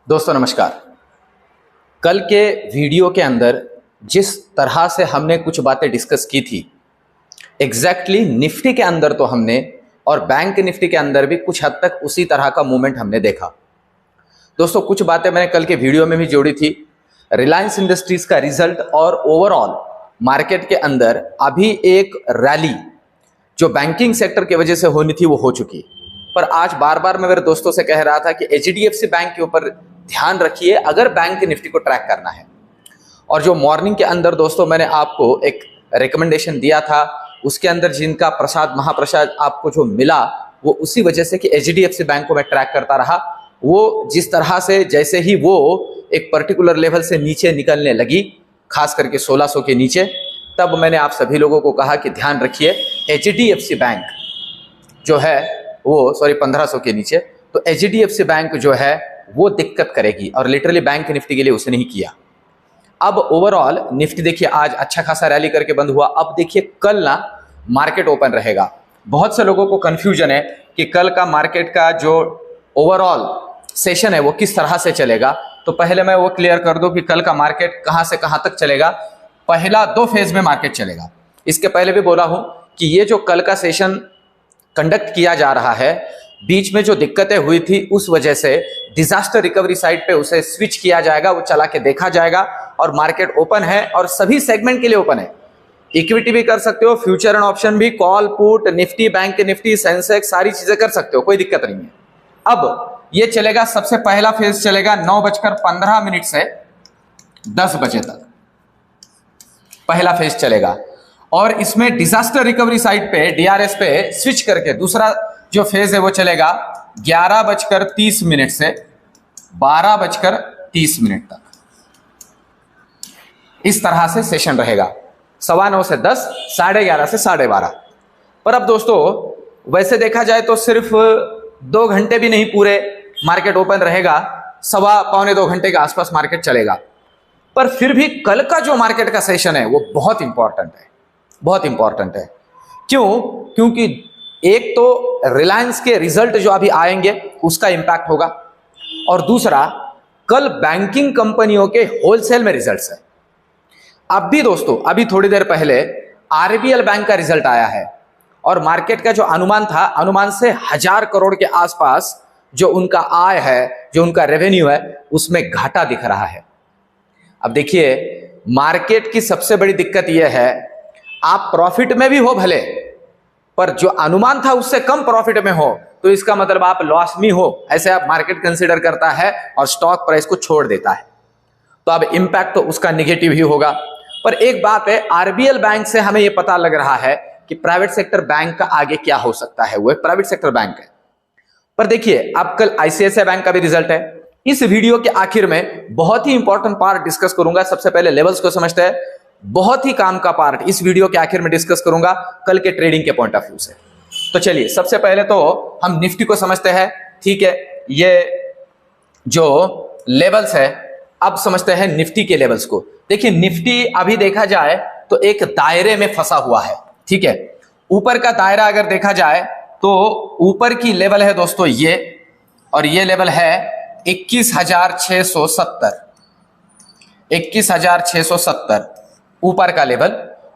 दोस्तों नमस्कार। कल के वीडियो के अंदर जिस तरह से हमने कुछ बातें डिस्कस की थी, एग्जैक्टली निफ्टी के अंदर तो हमने और बैंक निफ्टी के अंदर भी कुछ हद तक उसी तरह का मूवमेंट हमने देखा। दोस्तों कुछ बातें मैंने कल के वीडियो में भी जोड़ी थी। रिलायंस इंडस्ट्रीज का रिजल्ट और ओवरऑल मार्केट के अंदर अभी एक रैली जो बैंकिंग सेक्टर की वजह से होनी थी वो हो चुकी। पर आज बार बार मैं मेरे दोस्तों से कह रहा था कि एचडीएफसी बैंक के ऊपर ध्यान रखिए अगर बैंक निफ्टी को ट्रैक करना है। और जो मॉर्निंग के अंदर दोस्तों मैंने आपको एक रिकमेंडेशन दिया था, उसके अंदर जिनका प्रसाद महाप्रसाद आपको जो मिला वो उसी वजह से कि एचडीएफसी बैंक को मैं ट्रैक करता रहा। वो जिस तरह से जैसे ही वो एक पर्टिकुलर लेवल से नीचे निकलने लगी, खास करके 1600 के नीचे, तब मैंने आप सभी लोगों को कहा कि ध्यान रखिए एचडीएफसी बैंक जो है वो 1500 के नीचे, तो एचडीएफसी बैंक जो है वो दिक्कत करेगी। और लिटरली बैंक निफ्टी के लिए उसने ही किया। अब ओवरऑल निफ्टी देखिए आज अच्छा खासा रैली करके बंद हुआ। अब देखिए कल ना मार्केट ओपन रहेगा। बहुत से लोगों को कंफ्यूजन है कि कल का मार्केट का जो ओवरऑल सेशन है वो किस तरह से चलेगा। तो पहले मैं वो क्लियर कर दूं कि कल का मार्केट कहां से कहां तक चलेगा। पहला 2 फेज में मार्केट चलेगा। इसके पहले भी बोला हूं कि ये जो कल का सेशन कंडक्ट किया जा रहा है, बीच में जो दिक्कतें हुई थी उस वजह से डिजास्टर रिकवरी साइड पे उसे स्विच किया जाएगा, वो चला के देखा जाएगा। और मार्केट ओपन है और सभी सेगमेंट के लिए ओपन है। इक्विटी भी कर सकते हो, फ्यूचर एंड ऑप्शन भी, call put, Nifty, bank Nifty, Sensex, सारी चीजें कर सकते हो, कोई दिक्कत नहीं है। अब ये चलेगा, सबसे पहला फेज चलेगा 9:15 से 10 बजे तक पहला फेज चलेगा। और इसमें डिजास्टर रिकवरी साइड पे डीआरएस पे स्विच करके दूसरा जो फेज है वो चलेगा 11:30 से 12:30 तक। इस तरह से सेशन रहेगा, 9:15 से 10, 11:30 से 12:30। पर अब दोस्तों वैसे देखा जाए तो सिर्फ 2 घंटे भी नहीं पूरे मार्केट ओपन रहेगा, पौने 2 घंटे के आसपास मार्केट चलेगा। पर फिर भी कल का जो मार्केट का सेशन है वो बहुत इंपॉर्टेंट है, बहुत इंपॉर्टेंट है। क्यों? क्योंकि एक तो रिलायंस के रिजल्ट जो अभी आएंगे उसका इंपैक्ट होगा, और दूसरा कल बैंकिंग कंपनियों के होलसेल में रिजल्ट्स है। अब भी दोस्तों अभी थोड़ी देर पहले आरबीएल बैंक का रिजल्ट आया है और मार्केट का जो अनुमान था, अनुमान से 1000 करोड़ के आसपास जो उनका आय है, जो उनका रेवेन्यू है, उसमें घाटा दिख रहा है। अब देखिए मार्केट की सबसे बड़ी दिक्कत यह है, आप प्रॉफिट में भी हो भले, पर जो अनुमान था उससे कम प्रॉफिट में हो तो इसका मतलब आप लॉस में हो, ऐसे आप मार्केट कंसीडर करता है और स्टॉक प्राइस को छोड़ देता है। तो अब इंपैक्ट तो उसका निगेटिव ही होगा। पर एक बात है, आरबीएल बैंक से हमें यह पता लग रहा है कि प्राइवेट सेक्टर बैंक का आगे क्या हो सकता है, वो एक प्राइवेट सेक्टर बैंक है। पर देखिए अब कल आईसीआईसीआई बैंक का भी रिजल्ट है। इस वीडियो के आखिर में बहुत ही इंपॉर्टेंट पार्ट डिस्कस करूंगा। सबसे पहले लेवल्स को समझते हैं, बहुत ही काम का पार्ट इस वीडियो के आखिर में डिस्कस करूंगा कल के ट्रेडिंग के पॉइंट ऑफ व्यू से। तो चलिए सबसे पहले तो हम निफ्टी को समझते हैं। ठीक है, ये जो लेवल्स है, अब समझते हैं निफ्टी के लेवल्स को। देखिए निफ्टी अभी देखा जाए तो एक दायरे में फंसा हुआ है। ठीक है, ऊपर का दायरा अगर देखा जाए तो ऊपर की लेवल है दोस्तों ये, और ये लेवल है 21,670, 21,670 ऊपर का लेवल।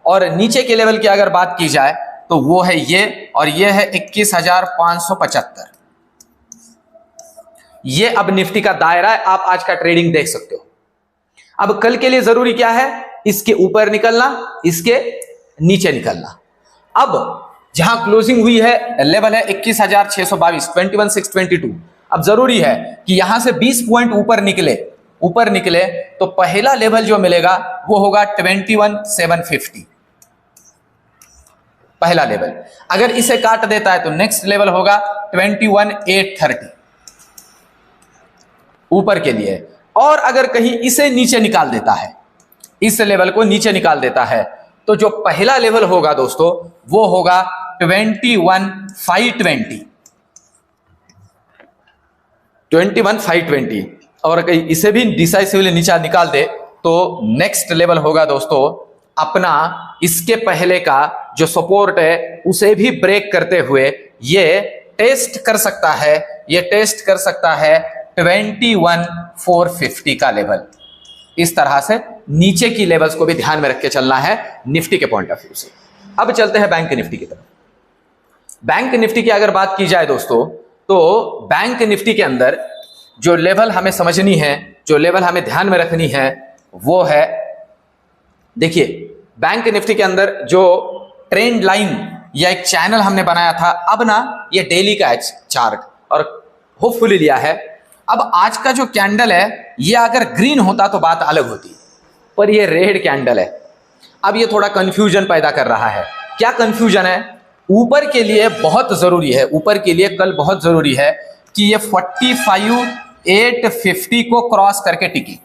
और नीचे के लेवल की अगर बात की जाए तो वो है ये, और ये है 21,575। ये अब निफ्टी का दायरा है, आप आज का ट्रेडिंग देख सकते हो। अब कल के लिए जरूरी क्या है, इसके ऊपर निकलना, इसके नीचे निकलना। अब जहां क्लोजिंग हुई है लेवल है 21,622, 21,622। अब जरूरी है कि यहां से 20 पॉइंट ऊपर निकले तो पहला लेवल जो मिलेगा वो होगा 21,750, पहला लेवल। अगर इसे काट देता है तो नेक्स्ट लेवल होगा 21,830 ऊपर के लिए। और अगर कहीं इसे नीचे निकाल देता है, इस लेवल को नीचे निकाल देता है, तो जो पहला लेवल होगा दोस्तों वो होगा 21,520, 21,520। और कहीं इसे भी डिसाइसिवली नीचे निकाल दे तो नेक्स्ट लेवल होगा दोस्तों अपना, इसके पहले का जो सपोर्ट है उसे भी ब्रेक करते हुए ये टेस्ट कर सकता है, ये टेस्ट कर सकता है 21,400 450 का लेवल। इस तरह से नीचे की लेवल्स को भी ध्यान में रख के चलना है निफ्टी के पॉइंट ऑफ व्यू से। अब चलते हैं बैंक निफ्टी की तरफ। बैंक निफ्टी की अगर बात की जाए दोस्तों, तो बैंक निफ्टी के अंदर जो लेवल हमें समझनी है, जो लेवल हमें ध्यान में रखनी है, वो है, देखिए बैंक निफ्टी के अंदर जो ट्रेंड लाइन या एक चैनल हमने बनाया था, अब ना ये डेली का चार्ट और होपफुली लिया है। अब आज का जो कैंडल है ये अगर ग्रीन होता तो बात अलग होती, पर ये रेड कैंडल है। अब ये थोड़ा कंफ्यूजन पैदा कर रहा है। क्या कंफ्यूजन है? ऊपर के लिए बहुत जरूरी है, ऊपर के लिए कल बहुत जरूरी है कि ये 45,850 को क्रॉस करके टिके,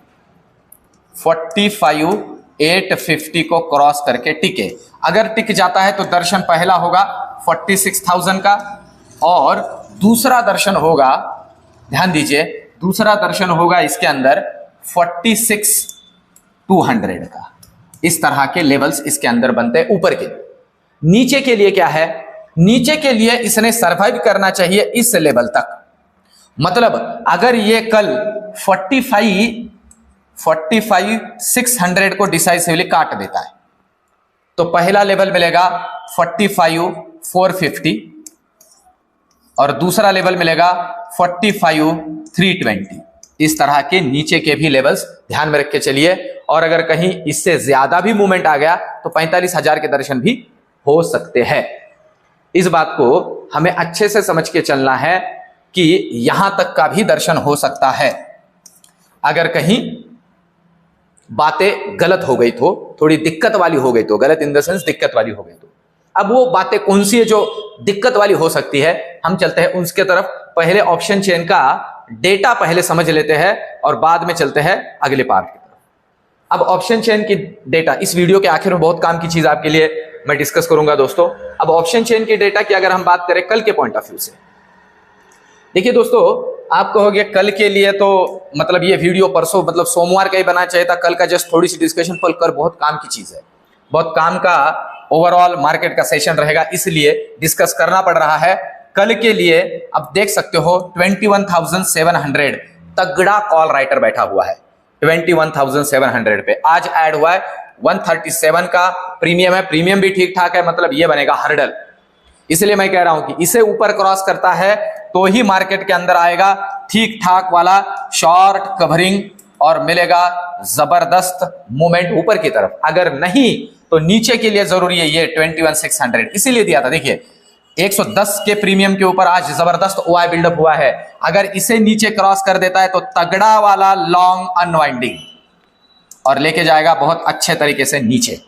45,850 को क्रॉस करके टिके। अगर टिक जाता है तो दर्शन पहला होगा 46,000 का, और दूसरा दर्शन होगा, ध्यान दीजिए, दूसरा दर्शन होगा इसके अंदर 46,200 का। इस तरह के लेवल्स इसके अंदर बनते हैं ऊपर के। नीचे के लिए क्या है? नीचे के लिए इसने सरवाइव करना चाहिए इस लेवल तक। मतलब अगर ये कल 45,600 को डिसाइसिवली काट देता है तो पहला लेवल मिलेगा 45,450 और दूसरा लेवल मिलेगा 45,320। इस तरह के नीचे के भी लेवल्स ध्यान में रख के चलिए, और अगर कहीं इससे ज्यादा भी मूवमेंट आ गया तो 45,000 के दर्शन भी हो सकते हैं। इस बात को हमें अच्छे से समझ के चलना है कि यहां तक का भी दर्शन हो सकता है। अगर कहीं बातें गलत हो गई तो, थोड़ी दिक्कत वाली हो गई तो, गलत इन द सेंस दिक्कत वाली हो गई तो, अब वो बातें कौन सी है जो दिक्कत वाली हो सकती है, हम चलते हैं उसके तरफ। पहले ऑप्शन चेन का डेटा पहले समझ लेते हैं और बाद में चलते हैं अगले पार्ट की तरफ। अब ऑप्शन चेन की डेटा इस वीडियो के आखिर में बहुत काम की चीज आपके लिए मैं डिस्कस करूंगा दोस्तों। अब ऑप्शन चेन की डेटा की अगर हम बात करें कल के पॉइंट ऑफ व्यू से, देखिए दोस्तों, आप कहोगे कल के लिए तो मतलब ये वीडियो परसों मतलब सोमवार का ही बनाना चाहिए था, कल का जस्ट थोड़ी सी डिस्कशन पर कर, बहुत काम की चीज है, बहुत काम का ओवरऑल मार्केट का सेशन रहेगा, इसलिए डिस्कस करना पड़ रहा है कल के लिए। अब देख सकते हो 21,700 तगड़ा कॉल राइटर बैठा हुआ है 21,700 पे। आज ऐड हुआ है 137 का प्रीमियम है, प्रीमियम भी ठीक ठाक है, मतलब ये बनेगा हर्डल। इसलिए मैं कह रहा हूं कि इसे ऊपर क्रॉस करता है तो ही मार्केट के अंदर आएगा ठीक ठाक वाला शॉर्ट कवरिंग और मिलेगा जबरदस्त मूवमेंट ऊपर की तरफ। अगर नहीं तो नीचे के लिए जरूरी है ये 21,600, इसीलिए दिया था। देखिए 110 के प्रीमियम के ऊपर आज जबरदस्त ओआई बिल्डअप हुआ है, अगर इसे नीचे क्रॉस कर देता है तो तगड़ा वाला लॉन्ग अनवाइंडिंग और लेके जाएगा बहुत अच्छे तरीके से नीचे।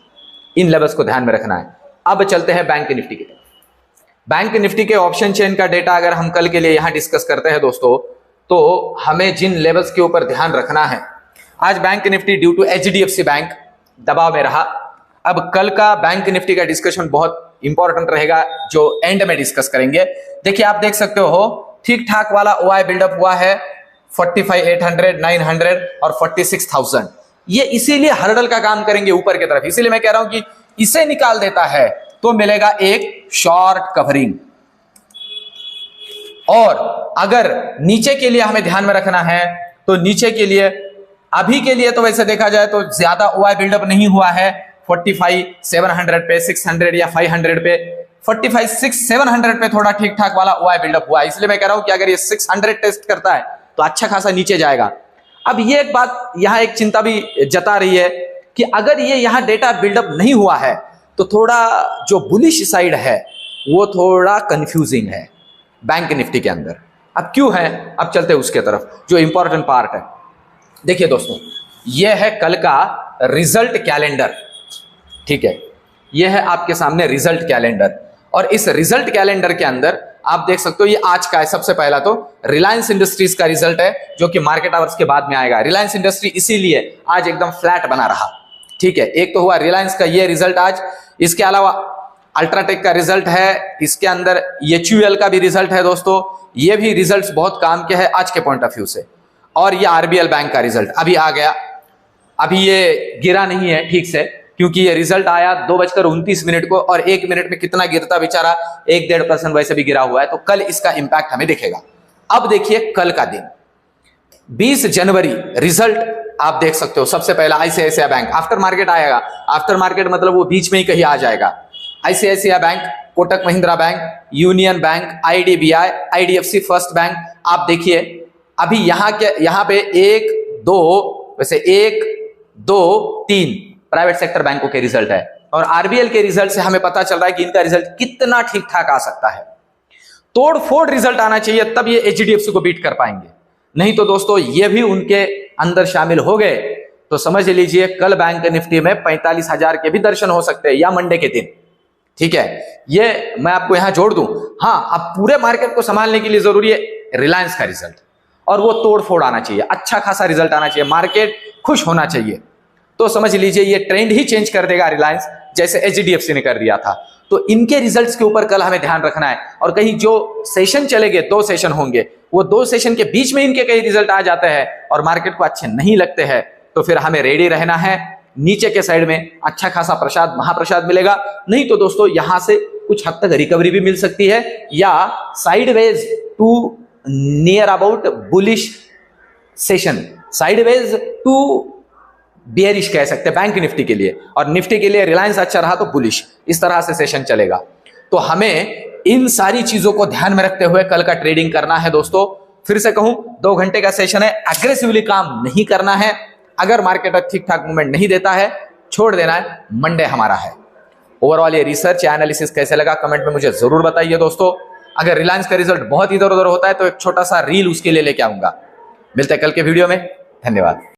इन लेवल्स को ध्यान में रखना है। अब चलते हैं बैंक निफ्टी की तरफ। बैंक निफ्टी के ऑप्शन चेन का डेटा अगर हम कल के लिए यहां डिस्कस करते हैं दोस्तों, तो हमें जिन लेवल्स के ऊपर ध्यान रखना है, आज bank Nifty due to HDFC bank दबाव में रहा। अब कल का बैंक निफ्टी का डिस्कशन बहुत इंपॉर्टेंट रहेगा जो एंड में डिस्कस करेंगे। देखिए आप देख सकते हो ठीक ठाक वाला ओआई बिल्डअप हुआ है 45,800, 900 और 46,000। ये इसीलिए हर्डल का काम करेंगे ऊपर की तरफ, इसीलिए मैं कह रहा हूं कि इसे निकाल देता है तो मिलेगा एक शॉर्ट कवरिंग। और अगर नीचे के लिए हमें ध्यान में रखना है तो नीचे के लिए अभी के लिए तो वैसे देखा जाए तो ज्यादा ओआई बिल्डअप नहीं हुआ है 45,700 पे, 600 या 500 पे। 45,600-700 पे थोड़ा ठीक ठाक वाला ओआई बिल्डअप हुआ है, इसलिए मैं कह रहा हूं कि अगर ये 600 टेस्ट करता है तो अच्छा खासा नीचे जाएगा। अब ये एक बात यहां एक चिंता भी जता रही है कि अगर ये यहां डेटा बिल्डअप नहीं हुआ है तो थोड़ा जो बुलिश साइड है वो थोड़ा कंफ्यूजिंग है बैंक निफ्टी के अंदर। अब क्यों है, अब चलते हैं उसके तरफ जो इंपॉर्टेंट पार्ट है। देखिए दोस्तों, ये है कल का रिजल्ट कैलेंडर, ठीक है, ये है आपके सामने रिजल्ट कैलेंडर। और इस रिजल्ट कैलेंडर के अंदर आप देख सकते हो ये आज का है। सबसे पहला तो रिलायंस इंडस्ट्रीज का रिजल्ट है जो कि मार्केट आवर्स के बाद में आएगा। रिलायंस इंडस्ट्री इसीलिए आज एकदम फ्लैट बना रहा, ठीक है। एक तो हुआ रिलायंस का ये रिजल्ट आज, इसके अलावा अल्ट्राटेक का रिजल्ट है, इसके अंदर एचयूएल का भी रिजल्ट है दोस्तों। ये भी रिजल्ट्स बहुत काम के हैं आज के पॉइंट ऑफ व्यू से। और ये आरबीएल बैंक का रिजल्ट अभी आ गया, अभी ये गिरा नहीं है ठीक से क्योंकि ये रिजल्ट आया 2:29 को और 1 मिनट में कितना गिरता बेचारा, 1-1.5% वैसे भी गिरा हुआ है, तो कल इसका इंपैक्ट हमें दिखेगा। अब देखिए कल का दिन, 20 जनवरी रिजल्ट आप देख सकते हो। सबसे पहला आईसीआईसीआई बैंक, आफ्टर मार्केट आएगा, आफ्टर मार्केट मतलब वो बीच में ही कहीं आ जाएगा। ICICI bank, Kotak Mahindra bank, union bank, IDBI, IDFC first bank. आप देखिए अभी यहां पे 1 2 वैसे 1 2 3 प्राइवेट सेक्टर बैंकों के रिजल्ट है, और आरबीएल के रिजल्ट से हमें पता चल रहा है कि इनका रिजल्ट कितना ठीक ठाक आ सकता है। तोड़ फोड़ रिजल्ट आना चाहिए, तब ये एचडीएफसी को बीट कर पाएंगे। नहीं तो दोस्तों ये भी उनके अंदर शामिल हो गए तो समझ लीजिए कल बैंक निफ्टी में 45,000 के भी दर्शन हो सकते हैं, या मंडे के दिन। ठीक है, ये मैं आपको यहां जोड़ दूं। हाँ, अब पूरे मार्केट को संभालने के लिए जरूरी है रिलायंस का रिजल्ट, और वो तोड़ फोड़ आना चाहिए, अच्छा खासा रिजल्ट आना चाहिए, मार्केट खुश होना चाहिए। तो समझ लीजिए ये ट्रेंड ही चेंज कर देगा रिलायंस, जैसे एचडीएफसी ने कर दिया था। तो इनके रिजल्ट्स के ऊपर कल हमें ध्यान रखना है। और कहीं जो सेशन चलेंगे, 2 सेशन होंगे, वो 2 सेशन के बीच में इनके कई रिजल्ट आ जाते हैं और मार्केट को अच्छे नहीं लगते हैं, तो फिर हमें रेडी रहना है। नीचे के साइड में अच्छा खासा प्रसाद, महाप्रसाद मिलेगा। नहीं तो दोस्तों यहां से कुछ हद तक रिकवरी भी मिल सकती है, या sideways to near about bullish session, sideways to bearish कह सकते हैं बैंक निफ्टी के लिए, और निफ्टी के लिए रिलायंस अच्छा रहा तो बुलिश, इस तरह से सेशन चलेगा। तो हमें इन सारी चीजों को ध्यान में रखते हुए कल का ट्रेडिंग करना है दोस्तों। फिर से कहूं, 2 घंटे का सेशन है, अग्रेसिवली काम नहीं करना है। अगर मार्केट ठीक ठाक मूवमेंट नहीं देता है, छोड़ देना है, मंडे हमारा है। ओवरऑल ये रिसर्च या एनालिसिस कैसे लगा कमेंट में मुझे जरूर बताइए दोस्तों। अगर रिलायंस का रिजल्ट बहुत इधर उधर होता है तो एक छोटा सा रील उसके लिए लेके आऊंगा। मिलते हैं कल के वीडियो में, धन्यवाद।